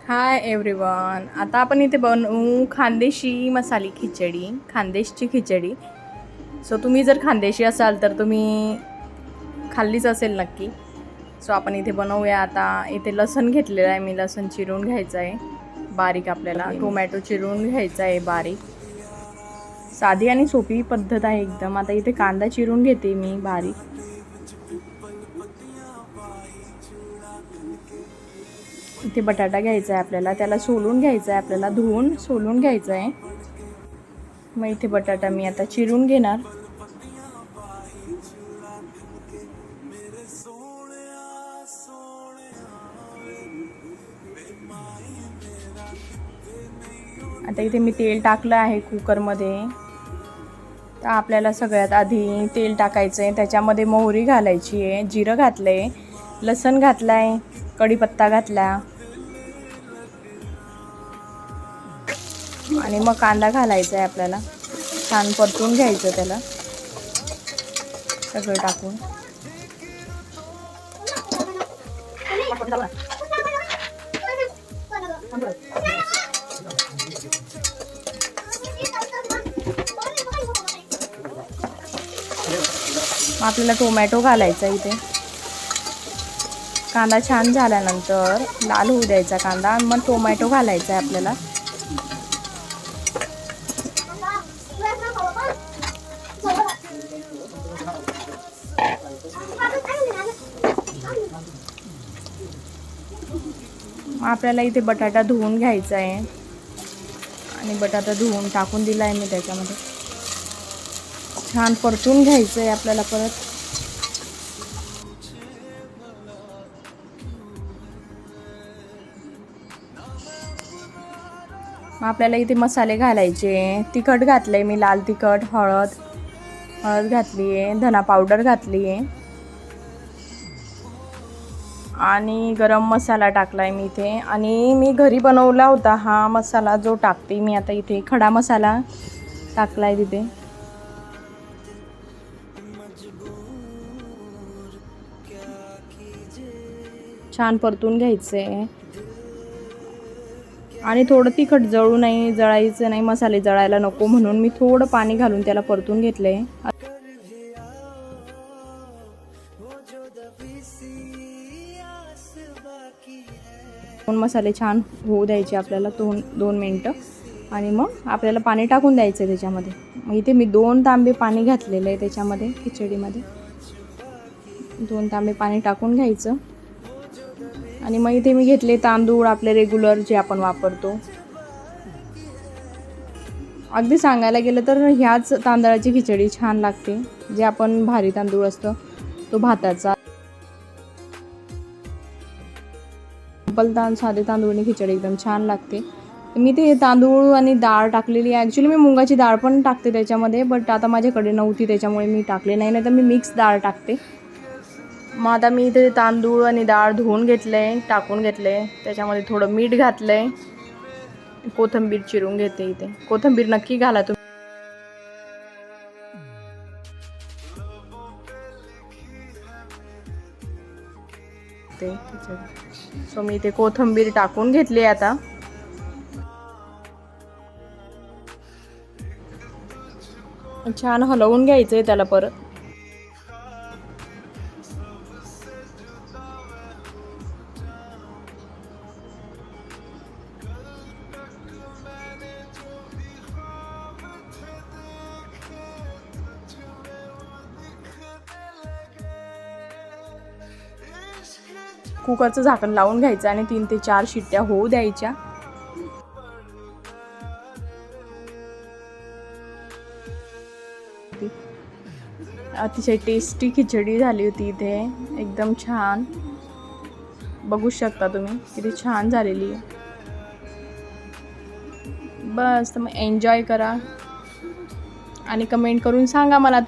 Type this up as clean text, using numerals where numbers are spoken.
Hi everyone. आता आपण इथे बनवू खानदेशी मसाली खिचडी, खानदेशची खिचडी. सो तुम्ही जर खानदेशी असाल तर तुम्ही खाल्लीच असेल नक्की. सो आपण इथे बनवूया. आता इथे लसूण घेतलेला आहे मी, लसूण चिरून घ्यायचं आहे बारीक. आपल्याला टोमॅटो चिरून घ्यायचा आहे बारीक. साधी आणि सोपी पद्धत आहे एकदम. आता इथे कांदा चिरून घेते मी बारीक. इथे बटाटा घ्यायचा आहे आपल्याला, त्याला सोलून घ्यायचं आहे आपल्याला, धुवून सोलून घ्यायचं आहे. मग इथे बटाटा मी आता चिरून घेणार. आता इथे मी तेल टाकलं आहे कुकरमध्ये. तर आपल्याला सगळ्यात आधी तेल टाकायचं आहे, त्याच्यामध्ये मोहरी घालायची आहे, जिरं घातलं आहे, लसूण घातला आहे, कढीपत्ता घातला आणि मग कांदा घालायचा आहे आपल्याला. छान परतून घ्यायचं त्याला सगळं टाकून. आपल्याला टोमॅटो घालायचा इथे. कांदा छान झाल्यानंतर लाल होऊ द्यायचा कांदा, मग टोमॅटो घालायचा आहे आपल्याला. आपल्याला इथे बटाटा धुवून घ्यायचा आहे आणि बटाटा धुवून टाकून दिला आहे मी त्याच्यामध्ये. छान परतून घ्यायचं आहे आपल्याला परत. आपल्याला इथे मसाले घालायचे. तिखट घातलं आहे मी, लाल तिखट, हळद घातली आहे, धना पावडर घातली आहे आणि गरम मसाला टाकला आहे मी इथे. आणि मी घरी बनवला होता हा मसाला जो टाकते मी आता इथे. खडा मसाला टाकला आहे तिथे. छान परतून घ्यायचं आहे आणि थोडं तिखट जळायचं नाही, मसाले जळायला नको म्हणून मी थोडं पाणी घालून त्याला परतून घेतलं आहे. मसाले छान होऊ द्यायचे आपल्याला 2 मिनटं आणि मग आपल्याला पाणी टाकून द्यायचं आहे त्याच्यामध्ये. मग इथे मी 2 तांबे पाणी घातलेलं आहे त्याच्यामध्ये, खिचडीमध्ये 2 तांबे पाणी टाकून घ्यायचं. आणि मग इथे मी घेतले तांदूळ आपले रेग्युलर जे आपण वापरतो. अगदी सांगायला गेलं तर ह्याच तांदळाची खिचडी छान लागते. जे आपण भारी तांदूळ असतं तो भाताचा. साधे तांदूळनी खिचडी एकदम छान लागते. मी ते तांदूळ आणि डाळ टाकलेली आहे. ॲक्च्युली मी मुगाची डाळ पण टाकते त्याच्यामध्ये, बट आता माझ्याकडे नव्हती त्याच्यामुळे मी टाकले नाही तर मी मिक्स डाळ टाकते. मग आता मी इथे तांदूळ आणि डाळ धुवून घेतलं आहे, टाकून घेतलं आहे. त्याच्यामध्ये थोडं मीठ घातलं आहे. कोथिंबीर चिरून घेते इथे. कोथिंबीर नक्की घाला तुम्ही. सो मी इथे कोथिंबीर टाकून घेतली आता. छान हलवून घ्यायचं आहे त्याला परत. कुकरचं झाकण लावून घ्यायचं आणि 3 ते 4 शिट्ट्या होऊ द्यायच्या. अतिशय टेस्टी खिचडी झाली होती इथे, एकदम छान. बघू शकता तुम्ही किती छान झालेली आहे. बस तर मग एन्जॉय करा आणि कमेंट करून सांगा मला